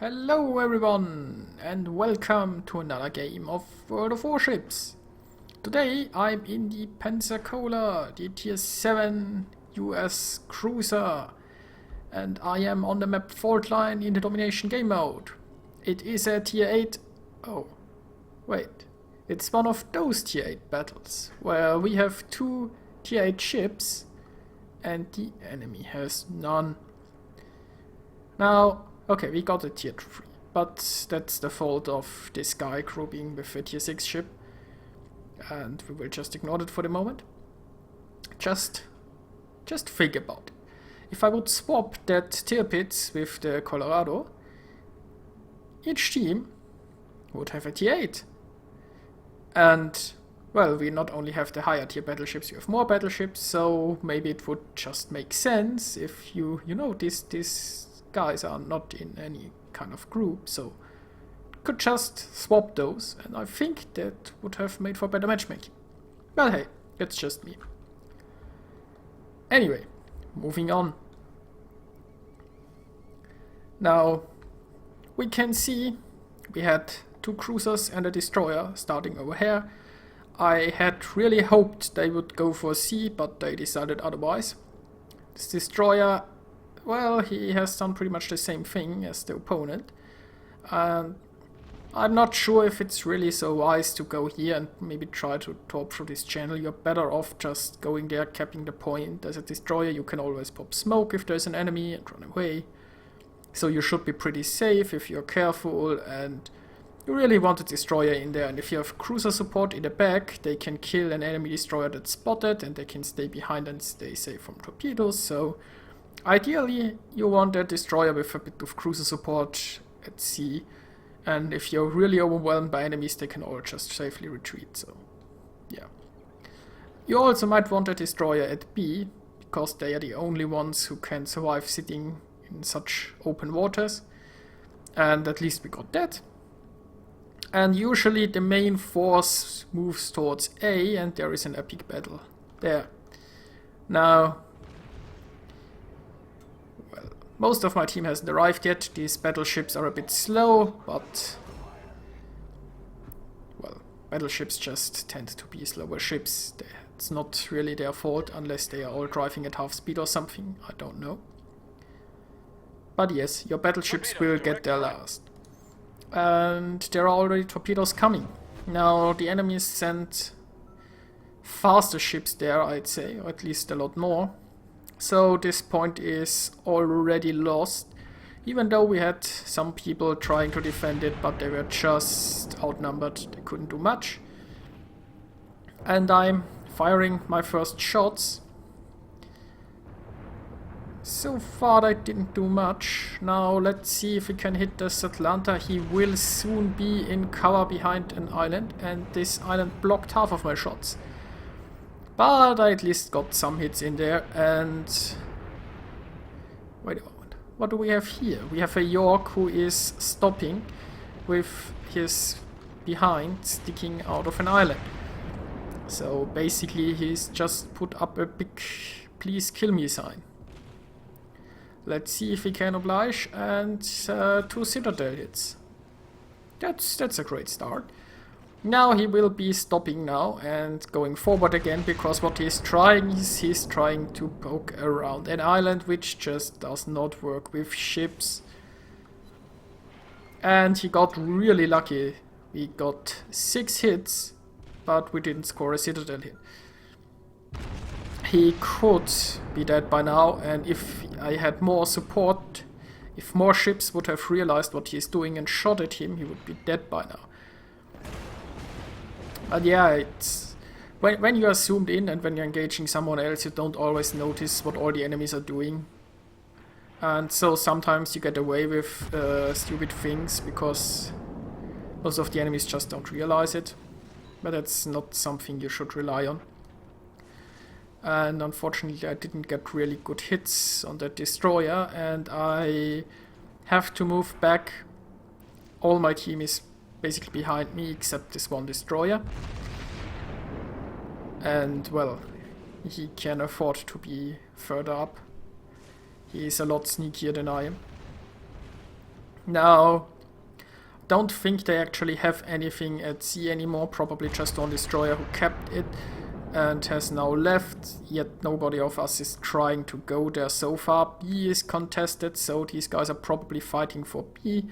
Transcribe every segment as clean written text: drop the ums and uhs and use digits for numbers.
Hello everyone and welcome to another game of World of Warships. Today I'm in the Pensacola, the tier 7 US cruiser, and I am on the map Fault Line in the domination game mode. It is a tier 8... oh, wait. It's one of those tier 8 battles, where we have 2 tier 8 ships and the enemy has none. Now, okay, we got a tier 3, but that's the fault of this guy grouping with a tier 6 ship, and we will just ignore it for the moment. Just think about it. If I would swap that tier pits with the Colorado, each team would have a tier 8. And, well, we not only have the higher tier battleships, you have more battleships, so maybe it would just make sense if you know, these guys are not in any kind of group, so could just swap those, and I think that would have made for better matchmaking. But hey, it's just me. Anyway, moving on. Now, we can see we had 2 cruisers and a destroyer starting over here. I had really hoped they would go for C, but they decided otherwise. This destroyer, well, he has done pretty much the same thing as the opponent. I'm not sure if it's really so wise to go here and maybe try to torp through this channel. You're better off just going there, capping the point. As a destroyer, you can always pop smoke if there's an enemy and run away. So you should be pretty safe if you're careful, and you really want a destroyer in there. And if you have cruiser support in the back, they can kill an enemy destroyer that's spotted, and they can stay behind and stay safe from torpedoes. So ideally, you want a destroyer with a bit of cruiser support at sea, and if you're really overwhelmed by enemies, they can all just safely retreat, so yeah. You also might want a destroyer at B, because they are the only ones who can survive sitting in such open waters, and at least we got that. And usually the main force moves towards A, and there is an epic battle there. Now, most of my team hasn't arrived yet. These battleships are a bit slow, but, well, battleships just tend to be slower ships. It's not really their fault unless they are all driving at half speed or something. I don't know. But yes, your battleships will get there last. And there are already torpedoes coming. Now the enemies sent faster ships there, I'd say, or at least a lot more. So this point is already lost, even though we had some people trying to defend it, but they were just outnumbered, they couldn't do much. And I'm firing my first shots. So far I didn't do much. Now let's see if we can hit this Atlanta. He will soon be in cover behind an island, and this island blocked half of my shots. But I at least got some hits in there, and... wait a moment. What do we have here? We have a York who is stopping with his behind sticking out of an island. So basically he's just put up a big please kill me sign. Let's see if we can oblige, and 2 Citadel hits. That's a great start. Now he will be stopping now and going forward again, because what he's trying is he's trying to poke around an island, which just does not work with ships. And he got really lucky. We got 6 hits, but we didn't score a Citadel hit. He could be dead by now, and if I had more support, if more ships would have realized what he's doing and shot at him, he would be dead by now. But yeah, it's when you are zoomed in and when you're engaging someone else, you don't always notice what all the enemies are doing. And so sometimes you get away with stupid things because most of the enemies just don't realize it. But that's not something you should rely on. And unfortunately I didn't get really good hits on that destroyer, and I have to move back. All my team is basically behind me except this one destroyer. And well, he can afford to be further up. He is a lot sneakier than I am. Now, don't think they actually have anything at sea anymore, probably just one destroyer who kept it and has now left, yet nobody of us is trying to go there so far. B is contested, so these guys are probably fighting for B.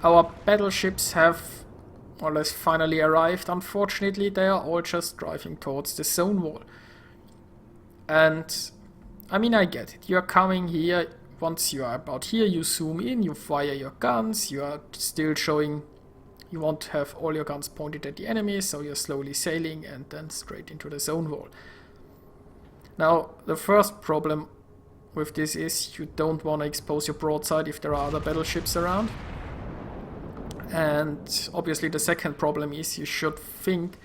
Our battleships have more or less finally arrived. Unfortunately, they are all just driving towards the zone wall. And, I mean, I get it. You're coming here. Once you are about here, you zoom in, you fire your guns, you are still showing you want to have all your guns pointed at the enemy, so you're slowly sailing and then straight into the zone wall. Now, the first problem with this is you don't want to expose your broadside if there are other battleships around. And obviously the second problem is you should think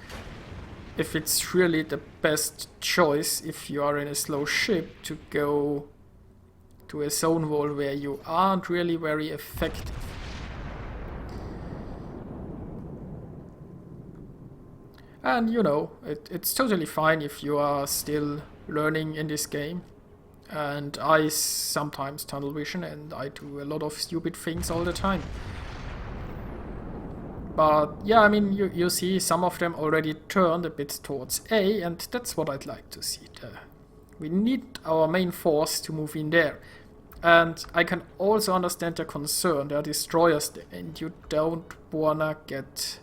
if it's really the best choice if you are in a slow ship to go to a zone wall where you aren't really very effective. And you know, it's totally fine if you are still learning in this game. And I sometimes tunnel vision and I do a lot of stupid things all the time. But yeah, I mean, you see some of them already turned a bit towards A, and that's what I'd like to see. We need our main force to move in there. And I can also understand their concern. There are destroyers there, and you don't wanna get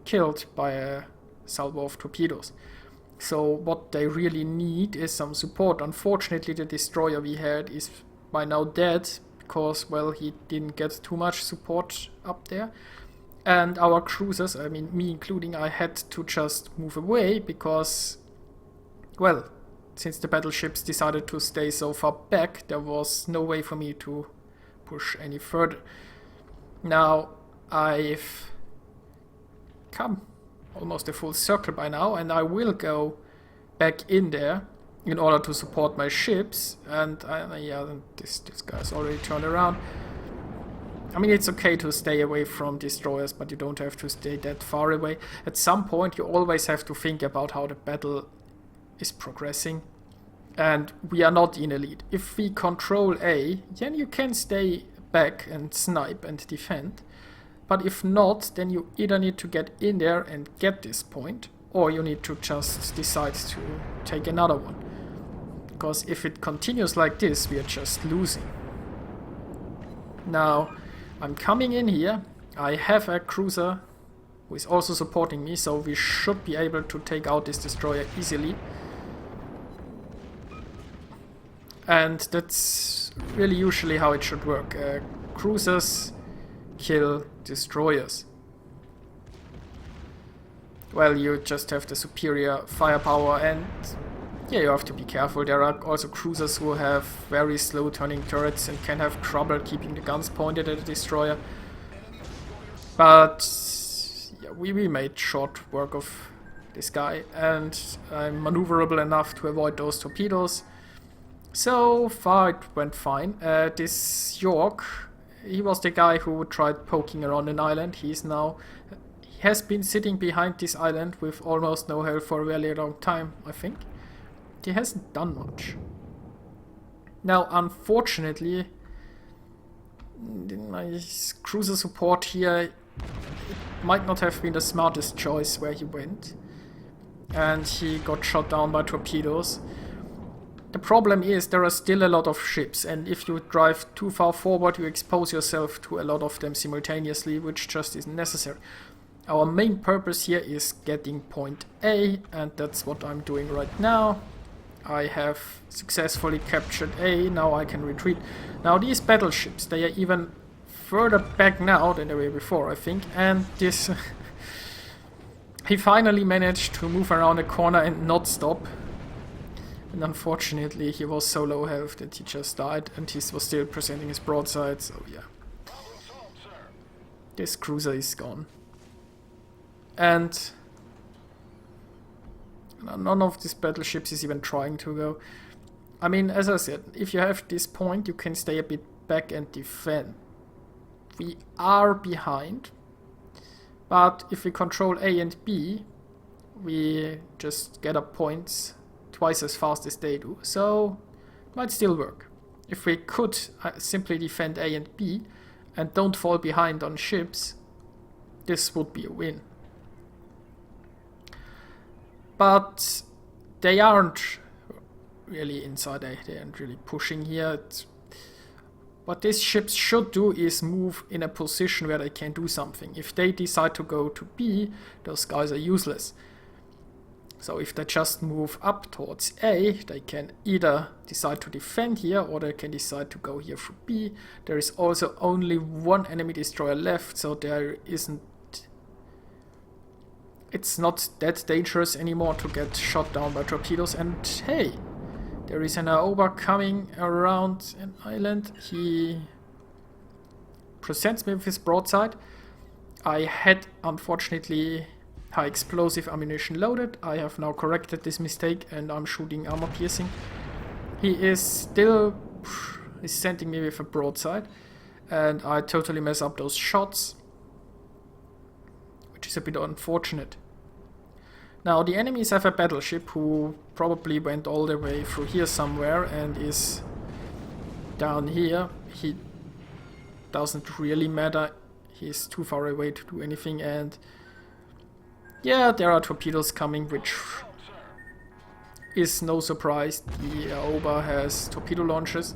killed by a salvo of torpedoes. So what they really need is some support. Unfortunately, the destroyer we had is by now dead, because, well, he didn't get too much support up there. And our cruisers, I mean, me including, I had to just move away because, well, since the battleships decided to stay so far back, there was no way for me to push any further. Now, I've come almost a full circle by now, and I will go back in there in order to support my ships. And yeah, this guy's already turned around. I mean, it's okay to stay away from destroyers, but you don't have to stay that far away. At some point, you always have to think about how the battle is progressing, and we are not in a lead. If we control A, then you can stay back and snipe and defend, but if not, then you either need to get in there and get this point, or you need to just decide to take another one, because if it continues like this, we are just losing. Now, I'm coming in here, I have a cruiser who is also supporting me, so we should be able to take out this destroyer easily. And that's really usually how it should work. Cruisers kill destroyers. Well, you just have the superior firepower, and yeah, you have to be careful. There are also cruisers who have very slow turning turrets and can have trouble keeping the guns pointed at a destroyer. But yeah, we made short work of this guy, and I'm maneuverable enough to avoid those torpedoes. So far it went fine. This York, he was the guy who tried poking around an island. He has been sitting behind this island with almost no health for a really long time, I think. He hasn't done much. Now, unfortunately, my cruiser support here, it might not have been the smartest choice where he went. And he got shot down by torpedoes. The problem is there are still a lot of ships, and if you drive too far forward, you expose yourself to a lot of them simultaneously, which just isn't necessary. Our main purpose here is getting point A, and that's what I'm doing right now. I have successfully captured A, now I can retreat. Now these battleships, they are even further back now than they were before, I think, and this... he finally managed to move around a corner and not stop. And unfortunately, he was so low health that he just died, and he was still presenting his broadside, so yeah. This cruiser is gone. And none of these battleships is even trying to go. I mean, as I said, if you have this point, you can stay a bit back and defend. We are behind, but if we control A and B, we just get up points twice as fast as they do, so it might still work. If we could simply defend A and B and don't fall behind on ships, this would be a win. But they aren't really inside, they aren't really pushing here. What these ships should do is move in a position where they can do something. If they decide to go to B, those guys are useless. So if they just move up towards A, they can either decide to defend here or they can decide to go here through B. There is also only one enemy destroyer left, so there isn't... It's not that dangerous anymore to get shot down by torpedoes. And hey, there is an Aoba coming around an island. He presents me with his broadside. I had, unfortunately, high explosive ammunition loaded. I have now corrected this mistake and I'm shooting armor piercing. He is still sending me with a broadside and I totally mess up those shots, which is a bit unfortunate. Now the enemies have a battleship who probably went all the way through here somewhere and is down here. He doesn't really matter. He's too far away to do anything, and yeah, there are torpedoes coming, which is no surprise. The Aoba has torpedo launchers.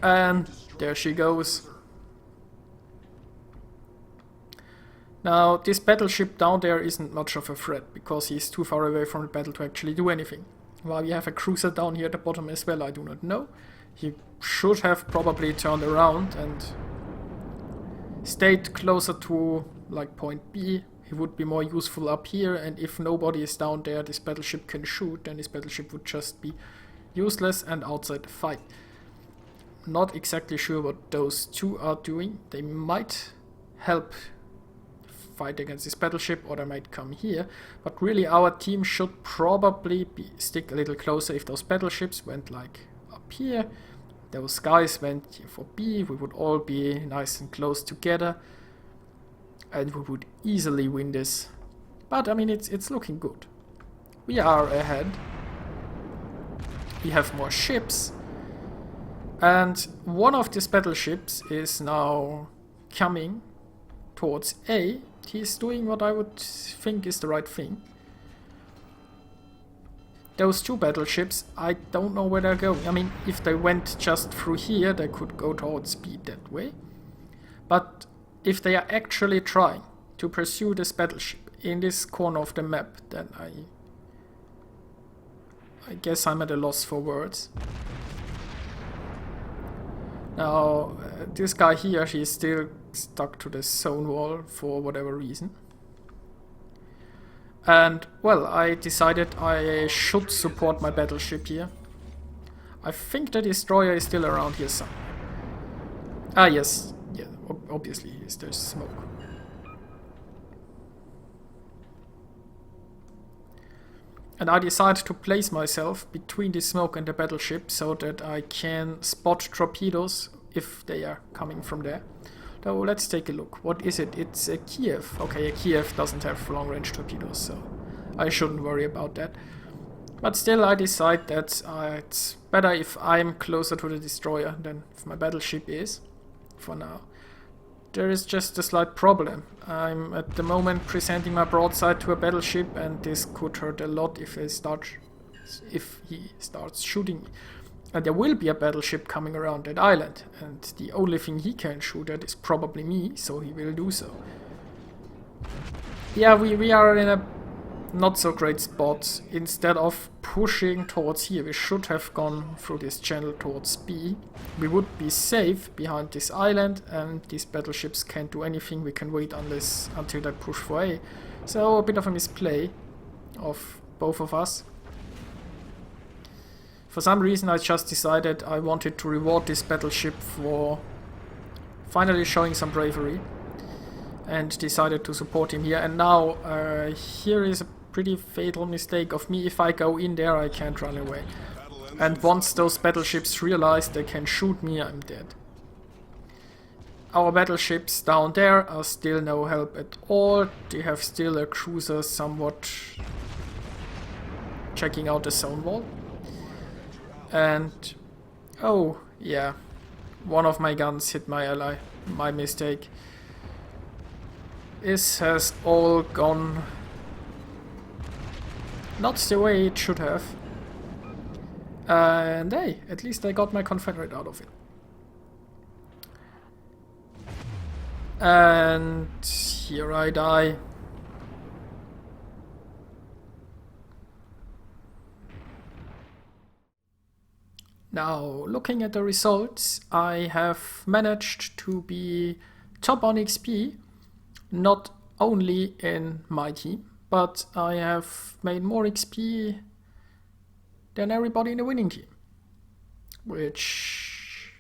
And there she goes. Now, this battleship down there isn't much of a threat, because he's too far away from the battle to actually do anything. While we have a cruiser down here at the bottom as well, I do not know. He should have probably turned around and stayed closer to, like, point B. He would be more useful up here, and if nobody is down there this battleship can shoot, then this battleship would just be useless and outside the fight. Not exactly sure what those two are doing. They might help fight against this battleship, or they might come here, but really our team should probably stick a little closer. If those battleships went like up here, those guys went here for B, we would all be nice and close together and we would easily win this. But I mean, it's looking good. We are ahead. We have more ships, and one of these battleships is now coming towards A. He's doing what I would think is the right thing. Those two battleships, I don't know where they're going. I mean, if they went just through here, they could go towards B that way. But if they are actually trying to pursue this battleship in this corner of the map, then I guess I'm at a loss for words. Now, this guy here, he's still stuck to the zone wall for whatever reason. And, well, I decided I should support my battleship here. I think the destroyer is still around here somewhere. Ah, yes. Yeah, obviously, yes, there's smoke. And I decided to place myself between the smoke and the battleship so that I can spot torpedoes if they are coming from there. So let's take a look. What is it? It's a Kiev. Okay, a Kiev doesn't have long-range torpedoes, so I shouldn't worry about that. But still, I decide that it's better if I'm closer to the destroyer than if my battleship is, for now. There is just a slight problem. I'm at the moment presenting my broadside to a battleship, and this could hurt a lot if he starts shooting me. And there will be a battleship coming around that island, and the only thing he can shoot at is probably me, so he will do so. Yeah, we are in a not so great spot. Instead of pushing towards here, we should have gone through this channel towards B. We would be safe behind this island, and these battleships can't do anything. We can wait until they push for A. So a bit of a misplay of both of us. For some reason I just decided I wanted to reward this battleship for finally showing some bravery, and decided to support him here. And now here is a pretty fatal mistake of me. If I go in there, I can't run away. And once those battleships realize they can shoot me, I'm dead. Our battleships down there are still no help at all. They have still a cruiser somewhat checking out the zone wall. And oh yeah, One of my guns hit my ally. My mistake. This has all gone not the way it should have. And hey, at least I got my Confederate out of it. And here I die. Now, looking at the results, I have managed to be top on XP, not only in my team, but I have made more XP than everybody in the winning team. Which,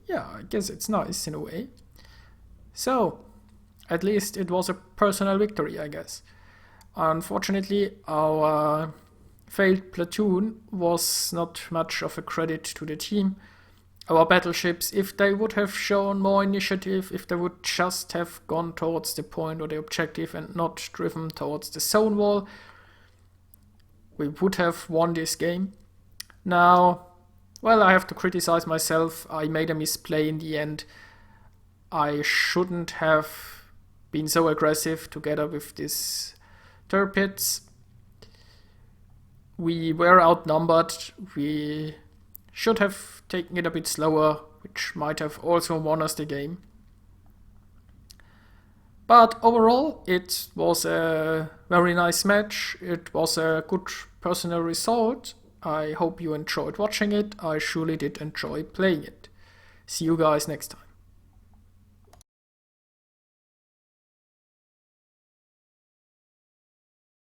yeah, I guess it's nice in a way. So, at least it was a personal victory, I guess. Unfortunately, our failed platoon was not much of a credit to the team. Our battleships, if they would have shown more initiative, if they would just have gone towards the point or the objective and not driven towards the zone wall, we would have won this game. Now, well, I have to criticize myself. I made a misplay in the end. I shouldn't have been so aggressive together with these torpedoes. We were outnumbered. We should have taken it a bit slower, which might have also won us the game. But overall, it was a very nice match. It was a good personal result. I hope you enjoyed watching it. I surely did enjoy playing it. See you guys next time.